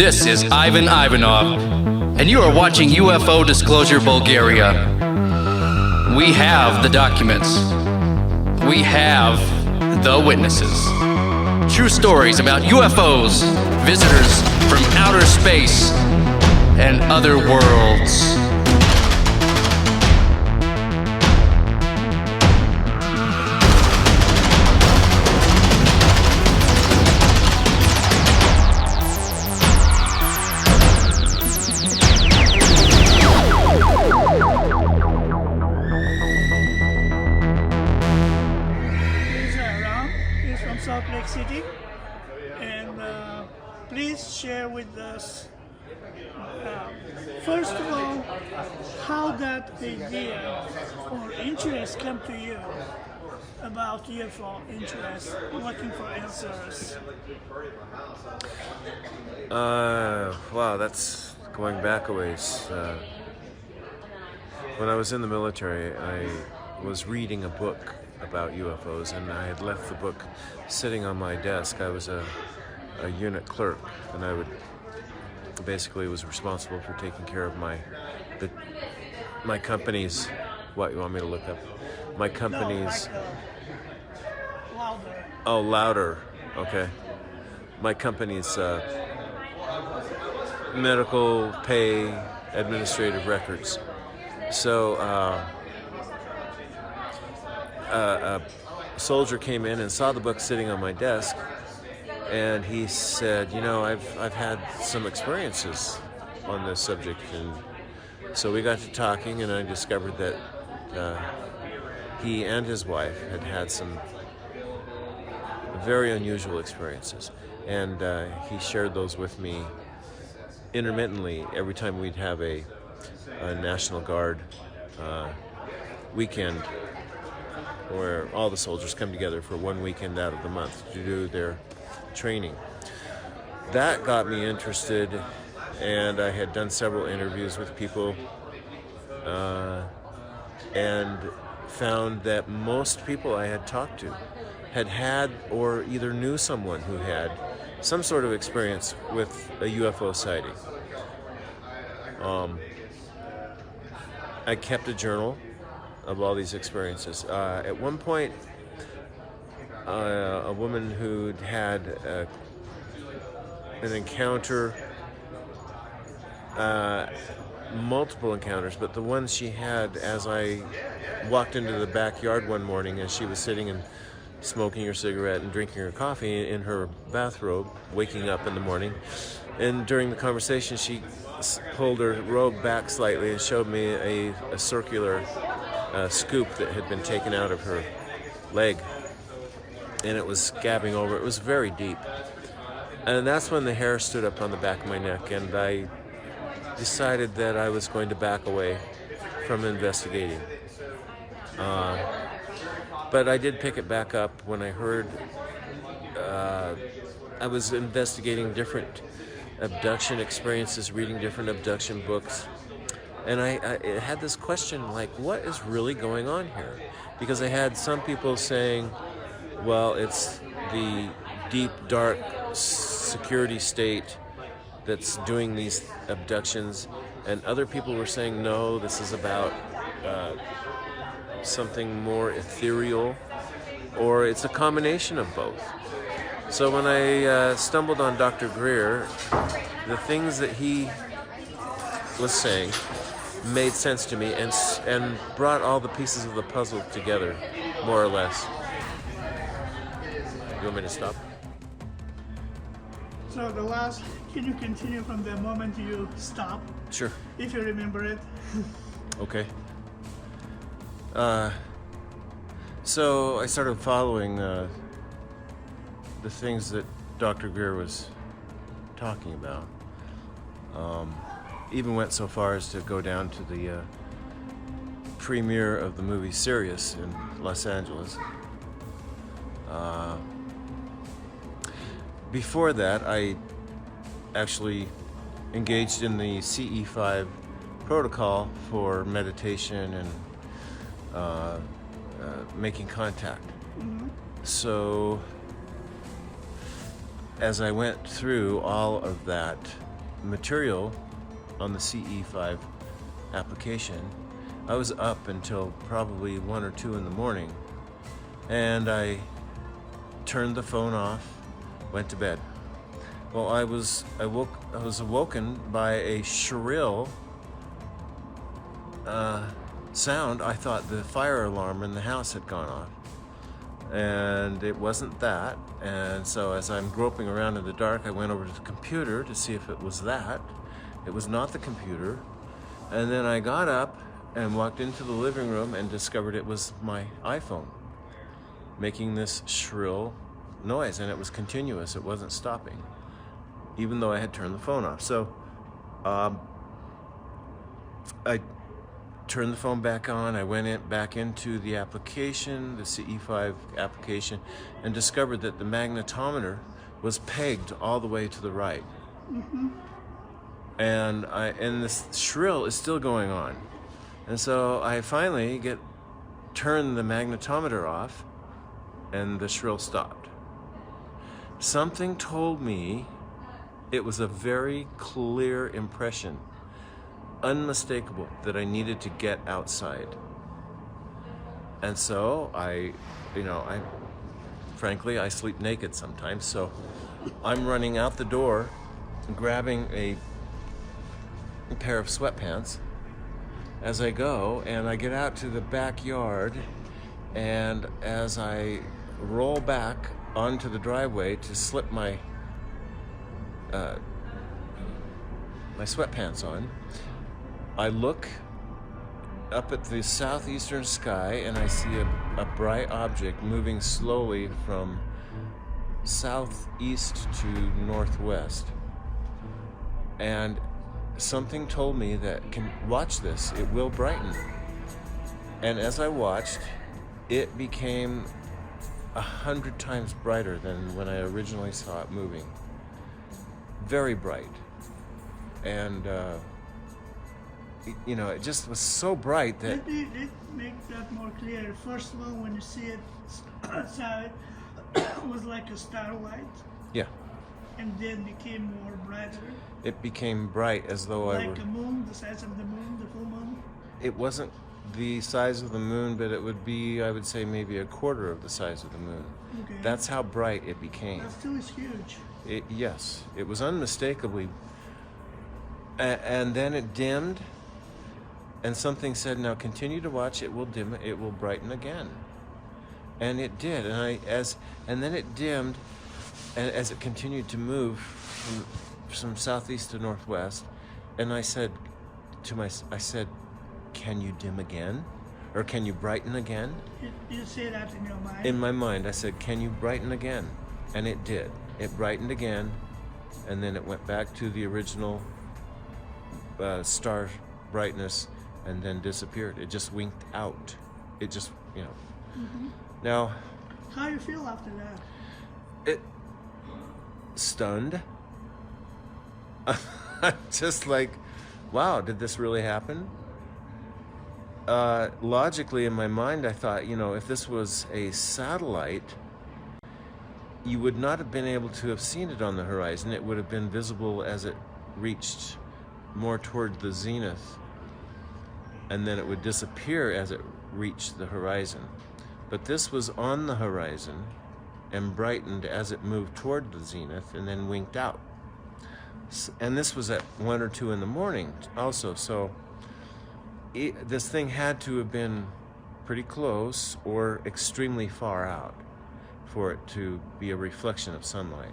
This is Ivan Ivanov, and you are watching UFO Disclosure Bulgaria. We have the documents. We have the witnesses. True stories about UFOs, visitors from outer space, and other worlds. Salt Lake City, and please share with us first of all how that idea or interest came to you about UFO interest, looking for answers. Wow, that's going back a ways. When I was in the military, I was reading a book about UFOs, and I had left the book sitting on my desk. I was a unit clerk, and I basically was responsible for taking care of my company's. What you want me to look up? My company's. No, like, louder. Oh, louder. Okay. My company's medical pay administrative records. So. A soldier came in and saw the book sitting on my desk, and he said, "You know, I've had some experiences on this subject," and so we got to talking, and I discovered that he and his wife had some very unusual experiences, and he shared those with me intermittently every time we'd have a National Guard weekend, where all the soldiers come together for one weekend out of the month to do their training. That got me interested, and I had done several interviews with people and found that most people I had talked to had or either knew someone who had some sort of experience with a UFO sighting. I kept a journal of all these experiences. At one point, a woman who'd had an encounter, multiple encounters, but the one she had as I walked into the backyard one morning as she was sitting and smoking her cigarette and drinking her coffee in her bathrobe, waking up in the morning, and during the conversation she pulled her robe back slightly and showed me a circular scoop that had been taken out of her leg, and it was scabbing over. It was very deep, and that's when the hair stood up on the back of my neck, and I decided that I was going to back away from investigating. But I did pick it back up when I heard I was investigating different abduction experiences, reading different abduction books. And I had this question, like, what is really going on here? Because I had some people saying, well, it's the deep, dark security state that's doing these abductions. And other people were saying, no, this is about something more ethereal, or it's a combination of both. So when I stumbled on Dr. Greer, the things that he was saying made sense to me and brought all the pieces of the puzzle together, more or less. You want me to stop? So can you continue from the moment you stop? Sure. If you remember it. Okay. So I started following the things that Dr. Greer was talking about. Even went so far as to go down to the premiere of the movie Sirius in Los Angeles. Before that, I actually engaged in the CE5 protocol for meditation and making contact. Mm-hmm. So as I went through all of that, material on the CE5 application, I was up until probably 1 or 2 in the morning, and I turned the phone off, went to bed. Well, I was awoken by a shrill sound. I thought the fire alarm in the house had gone off, and it wasn't that. And so as I'm groping around in the dark, I went over to the computer to see if it was that. It was not the computer. And then I got up and walked into the living room and discovered it was my iPhone making this shrill noise, and it was continuous. It wasn't stopping, even though I had turned the phone off. So I turned the phone back on. I went back into the application, the CE5 application, and discovered that the magnetometer was pegged all the way to the right. Mm-hmm. And this shrill is still going on. And so I finally turned the magnetometer off, and the shrill stopped. Something told me it was a very clear impression, unmistakable, that I needed to get outside. And so frankly, I sleep naked sometimes, so I'm running out the door, grabbing a pair of sweatpants as I go, and I get out to the backyard, and as I roll back onto the driveway to slip my sweatpants on, I look up at the southeastern sky, and I see a bright object moving slowly from southeast to northwest. And something told me that, watch this, it will brighten. And as I watched, it became 100 times brighter than when I originally saw it moving. Very bright. And it just was so bright that... Let me make that more clear. First of all, when you see it outside, it was like a starlight. Yeah. And then became more brighter. It became bright as though like a moon, the size of the moon, the full moon? It wasn't the size of the moon, but it would be, I would say, maybe a quarter of the size of the moon. Okay. That's how bright it became. That still is huge. Yes, it was unmistakably. And then it dimmed, and something said, now continue to watch, it will dim, it will brighten again. And it did, and then it dimmed, and as it continued to move from southeast to northwest, and I said, can you dim again? Or can you brighten again? You say that in your mind? In my mind, I said, can you brighten again? And it did. It brightened again, and then it went back to the original star brightness, and then disappeared. It just winked out. It just, Mm-hmm. Now... How do you feel after that? It... Stunned. Just like, wow, did this really happen? Logically, in my mind, I thought, if this was a satellite, you would not have been able to have seen it on the horizon. It would have been visible as it reached more toward the zenith, and then it would disappear as it reached the horizon. But this was on the horizon and brightened as it moved toward the zenith, and then winked out. And this was at 1 or 2 in the morning also, so this thing had to have been pretty close or extremely far out for it to be a reflection of sunlight.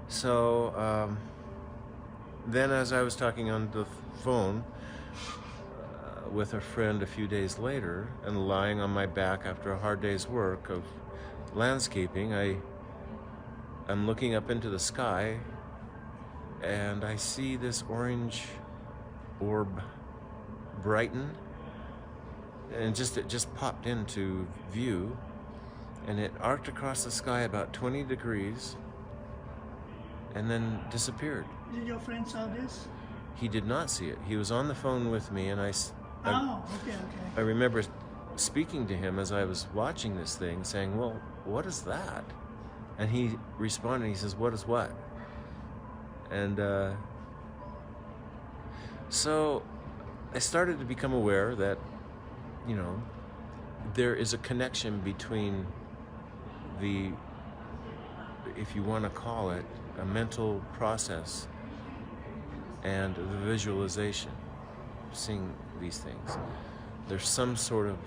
So then, as I was talking on the phone with a friend a few days later, and lying on my back after a hard day's work of landscaping, I'm looking up into the sky, and I see this orange orb brighten, and it just popped into view, and it arced across the sky about 20 degrees, and then disappeared. Did your friend saw this? He did not see it. He was on the phone with me, and okay. I remember speaking to him as I was watching this thing, saying, well, what is that? And he responded, he says, what is what? And so I started to become aware that, you know, there is a connection between the, if you want to call it, a mental process and the visualization, seeing these things. There's some sort of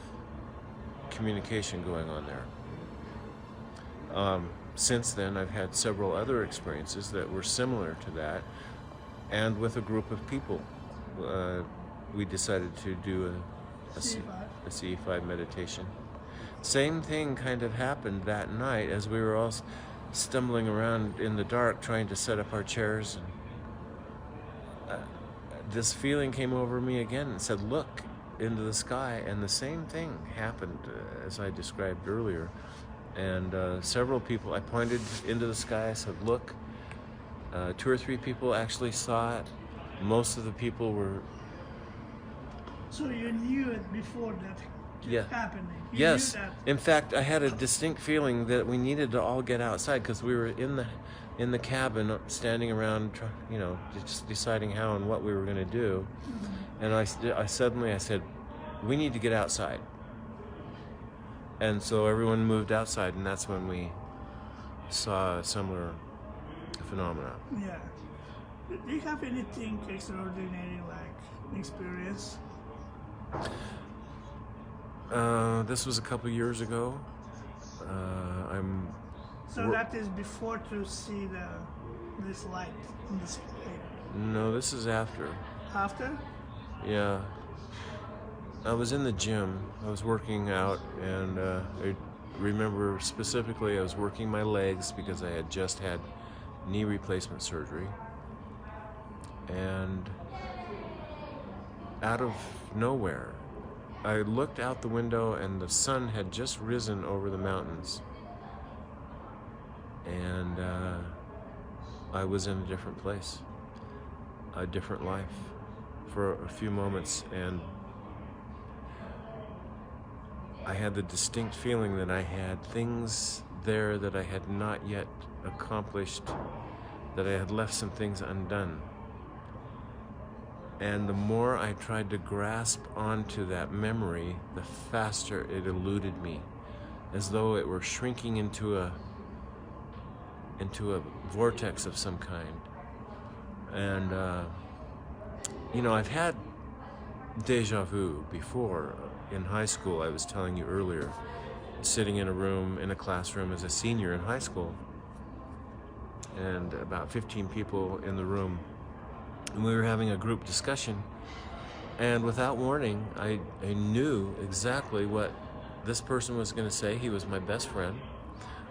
communication going on there. Since then, I've had several other experiences that were similar to that, and with a group of people. We decided to do a CE5 meditation. Same thing kind of happened that night as we were all stumbling around in the dark trying to set up our chairs. And this feeling came over me again and said, look into the sky, and the same thing happened as I described earlier. And several people, I pointed into the sky, I said, look. 2 or 3 people actually saw it. Most of the people were... So you knew it before that happening? Yes. In fact, I had a distinct feeling that we needed to all get outside because we were in the cabin standing around, you know, just deciding how and what we were going to do. Mm-hmm. And I suddenly said, we need to get outside. And so everyone moved outside, and that's when we saw a similar phenomena. Yeah. Do you have anything extraordinary like experience? This was a couple years ago. So that is before to see this light in the sky? No, this is after. After? Yeah. I was in the gym. I was working out, and I remember specifically I was working my legs because I had just had knee replacement surgery. And out of nowhere, I looked out the window and the sun had just risen over the mountains. And I was in a different place, a different life for a few moments. And I had the distinct feeling that I had things there that I had not yet accomplished, that I had left some things undone. And the more I tried to grasp onto that memory, the faster it eluded me, as though it were shrinking into a vortex of some kind. And you know, I've had deja vu before. In high school, I was telling you earlier, sitting in a classroom as a senior in high school, and about 15 people in the room. And we were having a group discussion, and without warning, I knew exactly what this person was going to say. He was my best friend,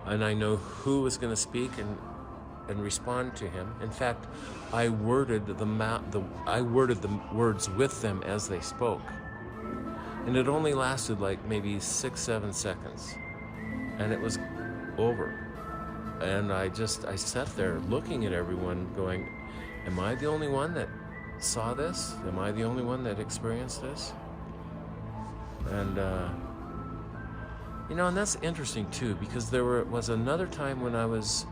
and I know who was going to speak and respond to him. In fact, I worded the words with them as they spoke, and it only lasted like maybe 6-7 seconds, and it was over. And I sat there looking at everyone going, am I the only one that saw this? Am I the only one that experienced this? And, you know, and that's interesting too, because there was another time when I was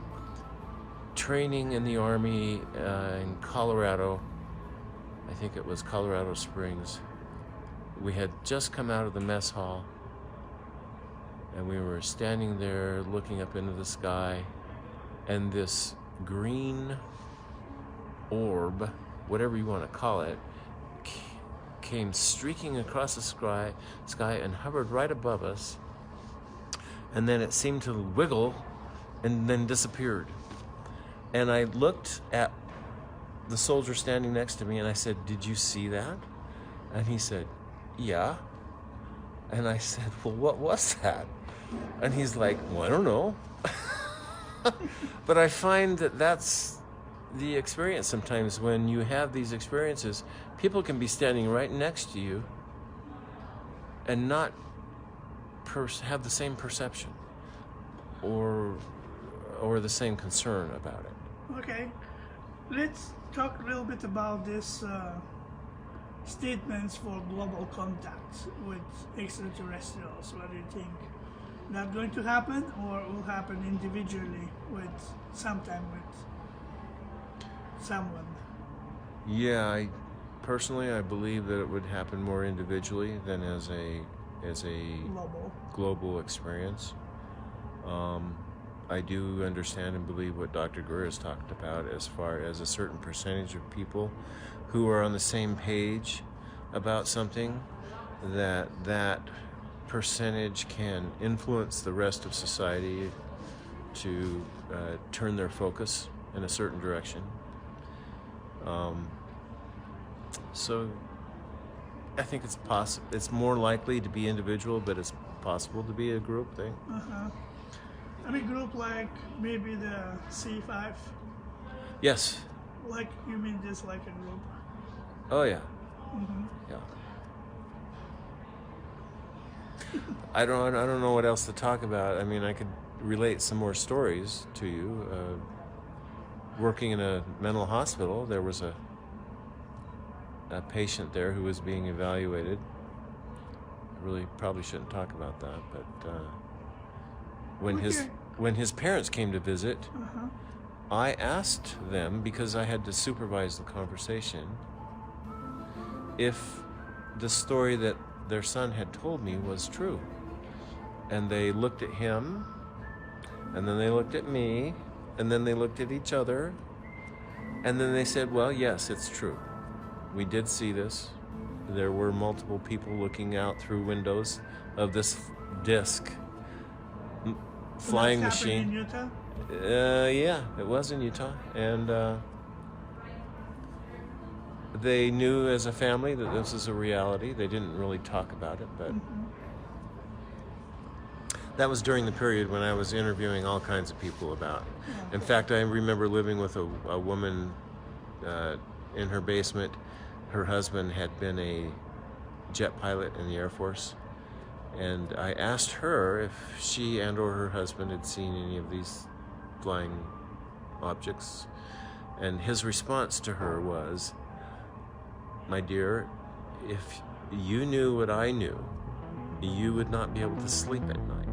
training in the Army in Colorado. I think it was Colorado Springs. We had just come out of the mess hall, and we were standing there looking up into the sky, and this green orb, whatever you want to call it, came streaking across the sky and hovered right above us, and then it seemed to wiggle and then disappeared. And I looked at the soldier standing next to me and I said, "Did you see that?" And he said, "Yeah." And I said, "Well, what was that?" And he's like, "Well, I don't know." But I find that that's the experience sometimes. When you have these experiences, people can be standing right next to you and not have the same perception or the same concern about it. Okay, let's talk a little bit about this statements for global contact with extraterrestrials. What do you think? Not going to happen, or will happen individually with sometime with? someone? Yeah, personally, I believe that it would happen more individually than as a global experience. I do understand and believe what Dr. Gurr has talked about as far as a certain percentage of people who are on the same page about something, that percentage can influence the rest of society to turn their focus in a certain direction. So I think it's possible. It's more likely to be individual, but it's possible to be a group thing. I mean, group like maybe the C5. Yes. Like, you mean just like a group? Oh yeah. Yeah. I don't know what else to talk about. I mean, I could relate some more stories to you. Working in a mental hospital, there was a patient there who was being evaluated. I really probably shouldn't talk about that, but when his parents came to visit, I asked them, because I had to supervise the conversation, if the story that their son had told me was true. And they looked at him, and then they looked at me, and then they looked at each other, and then they said, well, yes, it's true. We did see this. There were multiple people looking out through windows of this disc flying machine. In Utah? Yeah, it was in Utah. And they knew as a family that this is a reality. They didn't really talk about it, but that was during the period when I was interviewing all kinds of people about. In fact, I remember living with a woman in her basement. Her husband had been a jet pilot in the Air Force, and I asked her if she and or her husband had seen any of these flying objects, and his response to her was, my dear, if you knew what I knew, you would not be able to sleep at night.